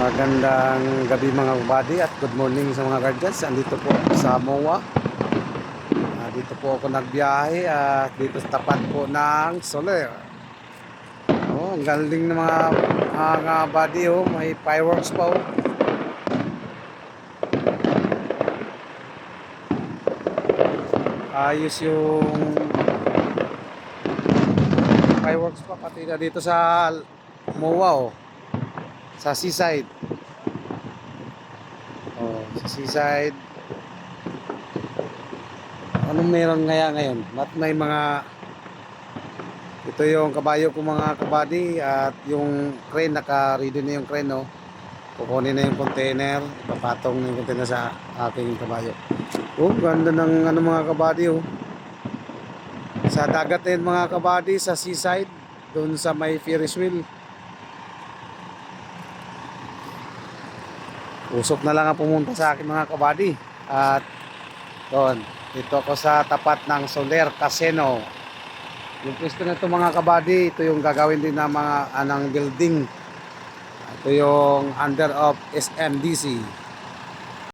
Magandang gabi mga kabady at good morning sa mga guardians. Andito po sa MOA. Dito po ako nagbiyahe at dito sa tapat po ng Soler. Ang galing ng mga kabady. May fireworks pa. Ayos yung fireworks pa pati na dito sa MOA. Sa seaside. Sa seaside. Anong meron ngayon? At may mga ito yung kabayo ko mga kabady at yung crane, naka-ready na yung crane, no? Kukunin na yung container, papatong na yung container sa aking kabayo. Ganda ng mga kabady. Sa dagat na yun mga kabady, sa seaside, doon sa may Ferris wheel. Usok na lang ang pumunta sa akin mga kabady. At doon, dito ako sa tapat ng Soler Casino. Yung pwesto na ito mga kabady, ito yung gagawin din ng mga anang building. Ito yung under of SMDC.